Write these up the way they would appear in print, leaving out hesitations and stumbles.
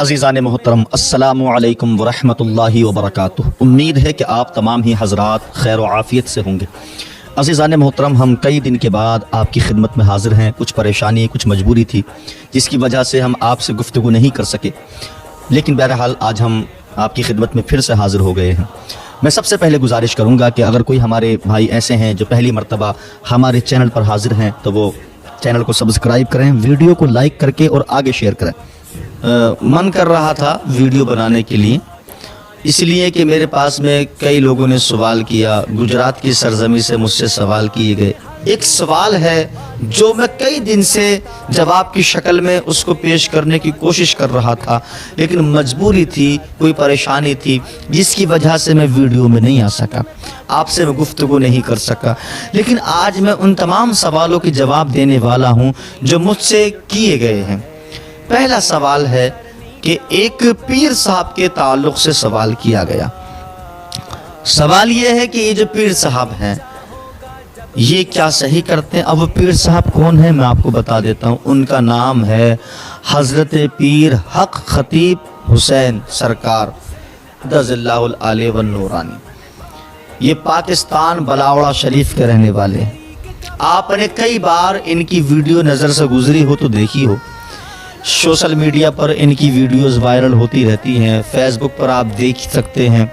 عزیزان محترم، السلام علیکم ورحمۃ اللہ وبرکاتہ۔ امید ہے کہ آپ تمام ہی حضرات خیر و عافیت سے ہوں گے۔ عزیزان محترم، ہم کئی دن کے بعد آپ کی خدمت میں حاضر ہیں۔ کچھ پریشانی، کچھ مجبوری تھی جس کی وجہ سے ہم آپ سے گفتگو نہیں کر سکے، لیکن بہرحال آج ہم آپ کی خدمت میں پھر سے حاضر ہو گئے ہیں۔ میں سب سے پہلے گزارش کروں گا کہ اگر کوئی ہمارے بھائی ایسے ہیں جو پہلی مرتبہ ہمارے چینل پر حاضر ہیں تو وہ چینل کو سبسکرائب کریں، ویڈیو کو لائک کر کے اور آگے شیئر کریں۔ من کر رہا تھا ویڈیو بنانے کے لیے، اس لیے کہ میرے پاس میں کئی لوگوں نے سوال کیا، گجرات کی سرزمین سے مجھ سے سوال کیے گئے۔ ایک سوال ہے جو میں کئی دن سے جواب کی شکل میں اس کو پیش کرنے کی کوشش کر رہا تھا، لیکن مجبوری تھی، کوئی پریشانی تھی جس کی وجہ سے میں ویڈیو میں نہیں آ سکا، آپ سے میں گفتگو نہیں کر سکا۔ لیکن آج میں ان تمام سوالوں کے جواب دینے والا ہوں جو مجھ سے کیے گئے ہیں۔ پہلا سوال ہے کہ ایک پیر صاحب کے تعلق سے سوال کیا گیا۔ سوال یہ ہے کہ یہ جو پیر صاحب ہیں یہ کیا صحیح کرتے ہیں؟ اب وہ پیر صاحب کون ہیں میں آپ کو بتا دیتا ہوں۔ ان کا نام ہے حضرت پیر حق خطیب حسین سرکار قدس اللہ العلی والنورانی۔ یہ پاکستان بلاوڑا شریف کے رہنے والے ہیں۔ آپ نے کئی بار ان کی ویڈیو نظر سے گزری ہو تو دیکھی ہو، سوشل میڈیا پر ان کی ویڈیوز وائرل ہوتی رہتی ہیں، فیس بک پر آپ دیکھ سکتے ہیں،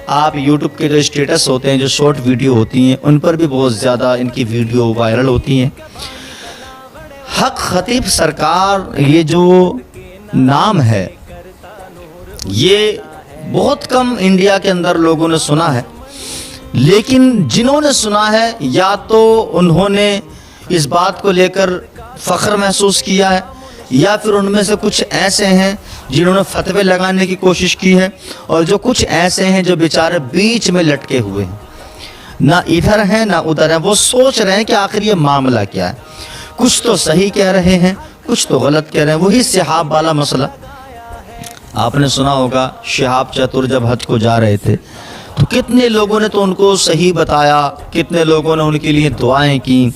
آپ یوٹیوب کے جو اسٹیٹس ہوتے ہیں، جو شارٹ ویڈیو ہوتی ہیں، ان پر بھی بہت زیادہ ان کی ویڈیو وائرل ہوتی ہیں۔ حق خطیب سرکار یہ جو نام ہے یہ بہت کم انڈیا کے اندر لوگوں نے سنا ہے، لیکن جنہوں نے سنا ہے یا تو انہوں نے اس بات کو لے کر فخر محسوس کیا ہے، یا پھر ان میں سے کچھ ایسے ہیں جنہوں نے فتوے لگانے کی کوشش کی ہے، اور جو کچھ ایسے ہیں جو بیچارے بیچ میں لٹکے ہوئے ہیں، نہ ادھر ہیں نہ ادھر ہیں۔ وہ سوچ رہے ہیں کہ آخر یہ معاملہ کیا ہے، کچھ تو صحیح کہہ رہے ہیں، کچھ تو غلط کہہ رہے ہیں۔ وہی صحاب والا مسئلہ آپ نے سنا ہوگا، شہاب چتر جب حج کو جا رہے تھے تو کتنے لوگوں نے تو ان کو صحیح بتایا، کتنے لوگوں نے ان کے لیے دعائیں کی،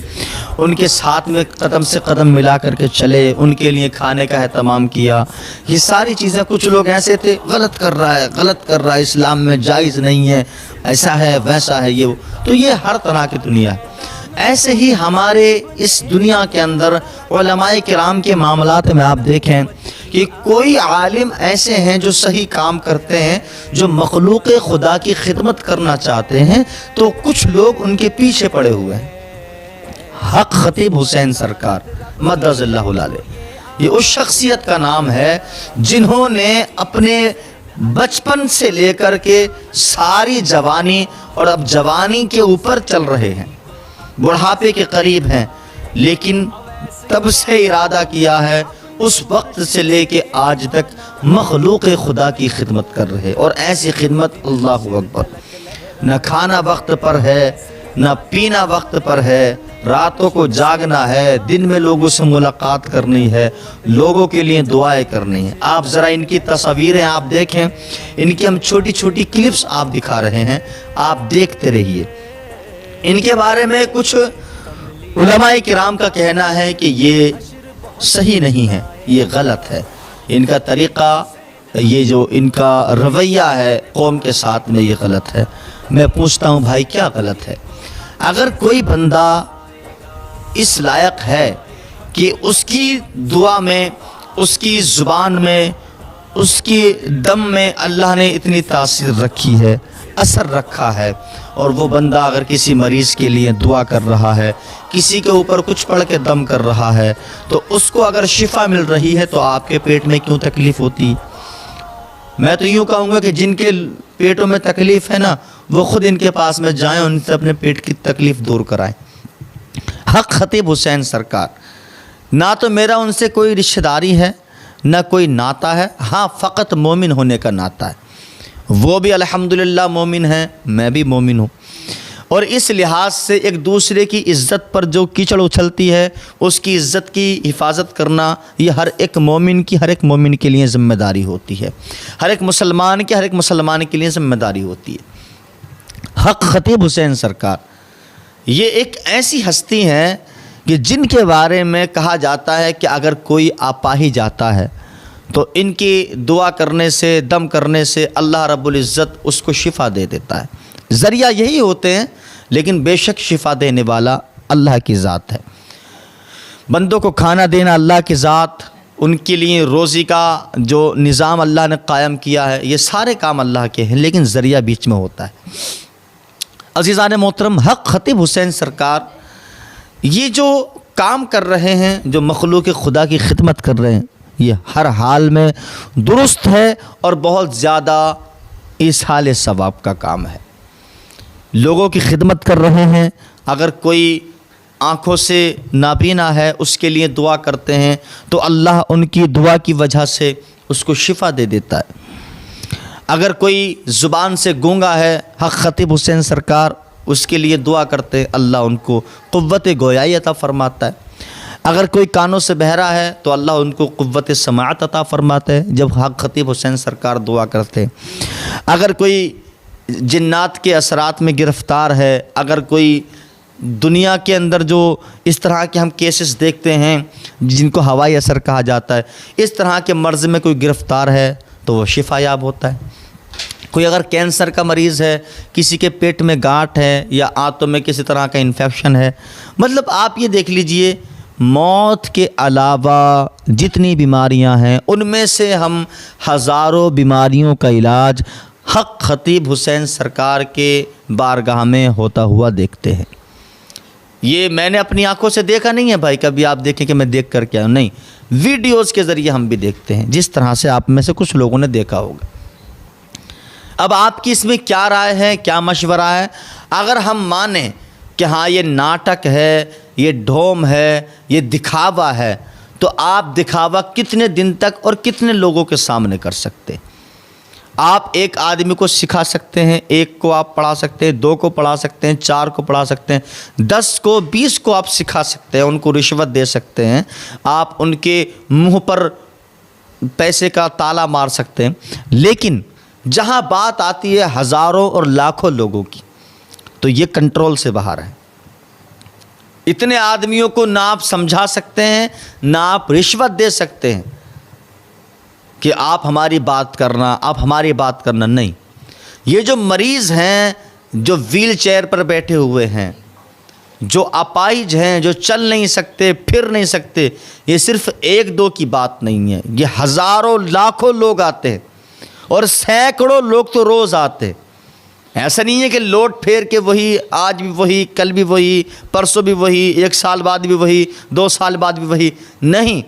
ان کے ساتھ میں قدم سے قدم ملا کر کے چلے، ان کے لیے کھانے کا اہتمام کیا۔ یہ ساری چیزیں کچھ لوگ ایسے تھے، غلط کر رہا ہے، غلط کر رہا ہے، اسلام میں جائز نہیں ہے، ایسا ہے ویسا ہے، یہ وہ۔ تو یہ ہر طرح کی دنیا ہے۔ ایسے ہی ہمارے اس دنیا کے اندر علماء کرام کے معاملات میں آپ دیکھیں کہ کوئی عالم ایسے ہیں جو صحیح کام کرتے ہیں، جو مخلوق خدا کی خدمت کرنا چاہتے ہیں، تو کچھ لوگ ان کے پیچھے پڑے ہوئے ہیں۔ حق خطیب حسین سرکار مدد اللہ علیہ، یہ اس شخصیت کا نام ہے جنہوں نے اپنے بچپن سے لے کر کے ساری جوانی اور اب جوانی کے اوپر چل رہے ہیں، بڑھاپے کے قریب ہیں، لیکن تب سے ارادہ کیا ہے، اس وقت سے لے کے آج تک مخلوق خدا کی خدمت کر رہے، اور ایسی خدمت اللہ اکبر، نہ کھانا وقت پر ہے، نہ پینا وقت پر ہے، راتوں کو جاگنا ہے، دن میں لوگوں سے ملاقات کرنی ہے، لوگوں کے لیے دعائیں کرنی ہیں۔ آپ ذرا ان کی تصاویریں آپ دیکھیں، ان کی ہم چھوٹی چھوٹی کلپس آپ دکھا رہے ہیں، آپ دیکھتے رہیے۔ ان کے بارے میں کچھ علماء کرام کا کہنا ہے کہ یہ صحیح نہیں ہے، یہ غلط ہے، ان کا طریقہ، یہ جو ان کا رویہ ہے قوم کے ساتھ میں، یہ غلط ہے۔ میں پوچھتا ہوں بھائی کیا غلط ہے؟ اگر کوئی بندہ اس لائق ہے کہ اس کی دعا میں، اس کی زبان میں، اس کی دم میں اللہ نے اتنی تاثیر رکھی ہے، اثر رکھا ہے، اور وہ بندہ اگر کسی مریض کے لیے دعا کر رہا ہے، کسی کے اوپر کچھ پڑھ کے دم کر رہا ہے، تو اس کو اگر شفا مل رہی ہے تو آپ کے پیٹ میں کیوں تکلیف ہوتی؟ میں تو یوں کہوں گا کہ جن کے پیٹوں میں تکلیف ہے نا، وہ خود ان کے پاس میں جائیں، ان سے اپنے پیٹ کی تکلیف دور کرائیں۔ حق خطیب حسین سرکار، نہ تو میرا ان سے کوئی رشتہ داری ہے، نہ کوئی ناطہ ہے، ہاں فقط مومن ہونے کا ناطہ ہے۔ وہ بھی الحمدللہ مومن ہیں، میں بھی مومن ہوں، اور اس لحاظ سے ایک دوسرے کی عزت پر جو کیچڑ اچھلتی ہے، اس کی عزت کی حفاظت کرنا، یہ ہر ایک مومن کے لیے ذمہ داری ہوتی ہے، ہر ایک مسلمان کے لیے ذمہ داری ہوتی ہے۔ حق خطیب حسین سرکار یہ ایک ایسی ہستی ہیں کہ جن کے بارے میں کہا جاتا ہے کہ اگر کوئی آپاہی جاتا ہے تو ان کی دعا کرنے سے، دم کرنے سے اللہ رب العزت اس کو شفا دے دیتا ہے۔ ذریعہ یہی ہوتے ہیں، لیکن بے شک شفا دینے والا اللہ کی ذات ہے۔ بندوں کو کھانا دینا اللہ کی ذات، ان کے لیے روزی کا جو نظام اللہ نے قائم کیا ہے، یہ سارے کام اللہ کے ہیں، لیکن ذریعہ بیچ میں ہوتا ہے۔ عزیزان محترم، حق خطیب حسین سرکار یہ جو کام کر رہے ہیں، جو مخلوق خدا کی خدمت کر رہے ہیں، یہ ہر حال میں درست ہے اور بہت زیادہ ایصال ثواب کا کام ہے۔ لوگوں کی خدمت کر رہے ہیں، اگر کوئی آنکھوں سے نابینا ہے اس کے لیے دعا کرتے ہیں تو اللہ ان کی دعا کی وجہ سے اس کو شفا دے دیتا ہے۔ اگر کوئی زبان سے گونگا ہے، حق خطیب حسین سرکار اس کے لیے دعا کرتے ہیں، اللہ ان کو قوت گویائی عطا فرماتا ہے۔ اگر کوئی کانوں سے بہرا ہے تو اللہ ان کو قوت سماعت عطا فرماتا ہے جب حق خطیب حسین سرکار دعا کرتے ہیں۔ اگر کوئی جنات کے اثرات میں گرفتار ہے، اگر کوئی دنیا کے اندر جو اس طرح کے ہم کیسز دیکھتے ہیں جن کو ہوائی اثر کہا جاتا ہے، اس طرح کے مرض میں کوئی گرفتار ہے تو وہ شفا یاب ہوتا ہے۔ کوئی اگر کینسر کا مریض ہے، کسی کے پیٹ میں گاٹھ ہے یا آنتوں میں کسی طرح کا انفیکشن ہے، مطلب آپ یہ دیکھ لیجئے موت کے علاوہ جتنی بیماریاں ہیں ان میں سے ہم ہزاروں بیماریوں کا علاج حق خطیب حسین سرکار کے بارگاہ میں ہوتا ہوا دیکھتے ہیں۔ یہ میں نے اپنی آنکھوں سے دیکھا نہیں ہے بھائی، کبھی آپ دیکھیں کہ میں دیکھ کر کے آؤں، نہیں، ویڈیوز کے ذریعے ہم بھی دیکھتے ہیں، جس طرح سے آپ میں سے کچھ لوگوں نے دیکھا ہوگا۔ اب آپ کی اس میں کیا رائے ہے، کیا مشورہ ہے؟ اگر ہم مانیں کہ ہاں یہ ناٹک ہے، یہ ڈھوم ہے، یہ دکھاوا ہے، تو آپ دکھاوا کتنے دن تک اور کتنے لوگوں کے سامنے کر سکتے؟ آپ ایک آدمی کو سکھا سکتے ہیں، ایک کو آپ پڑھا سکتے ہیں، 2 کو پڑھا سکتے ہیں، 4 کو پڑھا سکتے ہیں، 10 کو 20 کو آپ سکھا سکتے ہیں، ان کو رشوت دے سکتے ہیں، آپ ان کے منہ پر پیسے کا تالا مار سکتے ہیں، لیکن جہاں بات آتی ہے ہزاروں اور لاکھوں لوگوں کی تو یہ کنٹرول سے باہر ہے۔ اتنے آدمیوں کو نہ آپ سمجھا سکتے ہیں، نہ آپ رشوت دے سکتے ہیں کہ آپ ہماری بات کرنا، آپ ہماری بات کرنا، نہیں۔ یہ جو مریض ہیں، جو ویل چیئر پر بیٹھے ہوئے ہیں، جو اپاہج ہیں، جو چل نہیں سکتے، پھر نہیں سکتے، یہ صرف 1-2 کی بات نہیں ہے، یہ ہزاروں لاکھوں لوگ آتے ہیں اور سینکڑوں لوگ تو روز آتے ہیں۔ ایسا نہیں ہے کہ لوٹ پھیر کے وہی، آج بھی وہی، کل بھی وہی، پرسوں بھی وہی، 1 سال بعد بھی وہی، 2 سال بعد بھی وہی، نہیں،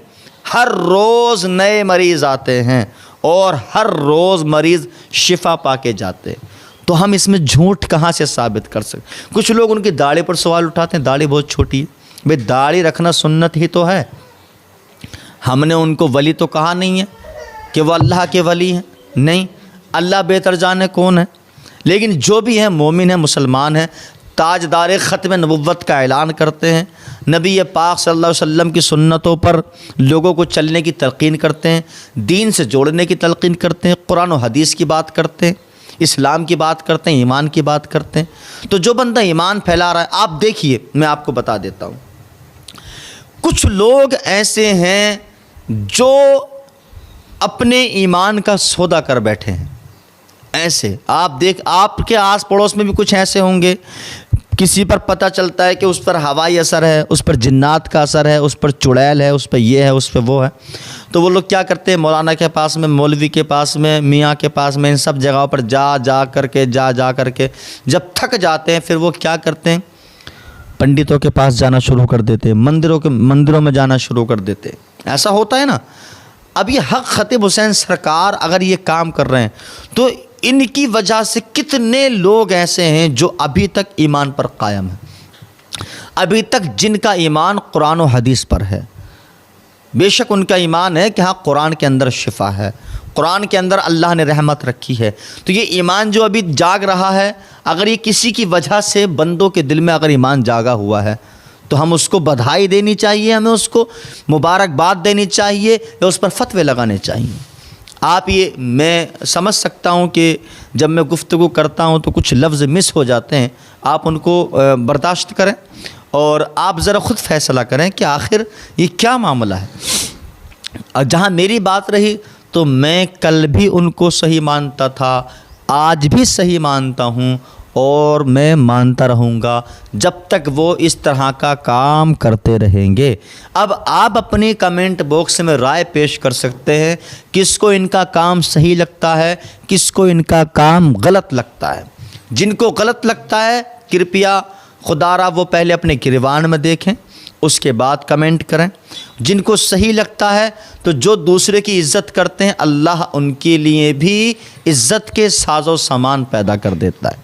ہر روز نئے مریض آتے ہیں اور ہر روز مریض شفا پا کے جاتے ہیں۔ تو ہم اس میں جھوٹ کہاں سے ثابت کر سکتے؟ کچھ لوگ ان کی داڑھی پر سوال اٹھاتے ہیں، داڑھی بہت چھوٹی ہے، بھئی داڑھی رکھنا سنت ہی تو ہے، ہم نے ان کو ولی تو کہا نہیں ہے کہ وہ اللہ کے ولی ہیں، نہیں، اللہ بہتر جانے کون ہے، لیکن جو بھی ہیں مومن ہیں، مسلمان ہیں، تاجدار ختم نبوت کا اعلان کرتے ہیں، نبی پاک صلی اللہ علیہ وسلم کی سنتوں پر لوگوں کو چلنے کی تلقین کرتے ہیں، دین سے جوڑنے کی تلقین کرتے ہیں، قرآن و حدیث کی بات کرتے ہیں، اسلام کی بات کرتے ہیں، ایمان کی بات کرتے ہیں۔ تو جو بندہ ایمان پھیلا رہا ہے، آپ دیکھیے، میں آپ کو بتا دیتا ہوں، کچھ لوگ ایسے ہیں جو اپنے ایمان کا سودا کر بیٹھے ہیں، ایسے آپ کے آس پڑوس میں بھی کچھ ایسے ہوں گے، کسی پر پتہ چلتا ہے کہ اس پر ہوائی اثر ہے، اس پر جنات کا اثر ہے، اس پر چڑیل ہے، اس پہ یہ ہے، اس پہ وہ ہے، تو وہ لوگ کیا کرتے ہیں، مولانا کے پاس میں، مولوی کے پاس میں، میاں کے پاس میں، ان سب جگہوں پر جا کر کے جب تھک جاتے ہیں، پھر وہ کیا کرتے ہیں، پنڈتوں کے پاس جانا شروع کر دیتے ہیں، مندروں میں جانا شروع کر دیتے ہیں۔ ایسا ہوتا ہے نا۔ اب یہ حق خطیب حسین سرکار اگر یہ کام کر رہے ہیں تو ان کی وجہ سے کتنے لوگ ایسے ہیں جو ابھی تک ایمان پر قائم ہیں، ابھی تک جن کا ایمان قرآن و حدیث پر ہے۔ بے شک ان کا ایمان ہے کہ ہاں قرآن کے اندر شفا ہے، قرآن کے اندر اللہ نے رحمت رکھی ہے، تو یہ ایمان جو ابھی جاگ رہا ہے، اگر یہ کسی کی وجہ سے بندوں کے دل میں اگر ایمان جاگا ہوا ہے تو ہم اس کو بدھائی دینی چاہیے، ہمیں اس کو مبارکباد دینی چاہیے یا اس پر فتوے لگانے چاہیے۔ آپ یہ میں سمجھ سکتا ہوں کہ جب میں گفتگو کرتا ہوں تو کچھ لفظ مس ہو جاتے ہیں، آپ ان کو برداشت کریں اور آپ ذرا خود فیصلہ کریں کہ آخر یہ کیا معاملہ ہے۔ اور جہاں میری بات رہی تو میں کل بھی ان کو صحیح مانتا تھا، آج بھی صحیح مانتا ہوں اور میں مانتا رہوں گا جب تک وہ اس طرح کا کام کرتے رہیں گے۔ اب آپ اپنی کمنٹ باکس میں رائے پیش کر سکتے ہیں، کس کو ان کا کام صحیح لگتا ہے، کس کو ان کا کام غلط لگتا ہے۔ جن کو غلط لگتا ہے کرپیا خدا را وہ پہلے اپنے گریبان میں دیکھیں، اس کے بعد کمنٹ کریں۔ جن کو صحیح لگتا ہے تو جو دوسرے کی عزت کرتے ہیں اللہ ان کے لیے بھی عزت کے ساز و سامان پیدا کر دیتا ہے۔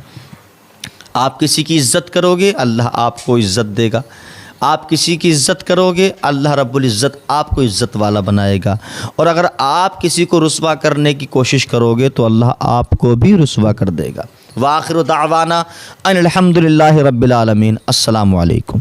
آپ کسی کی عزت کرو گے اللہ آپ کو عزت دے گا، آپ کسی کی عزت کرو گے اللہ رب العزت آپ کو عزت والا بنائے گا، اور اگر آپ کسی کو رسوا کرنے کی کوشش کرو گے تو اللہ آپ کو بھی رسوا کر دے گا۔ وآخر دعوانا ان الحمد للہ رب العالمین۔ السلام علیکم۔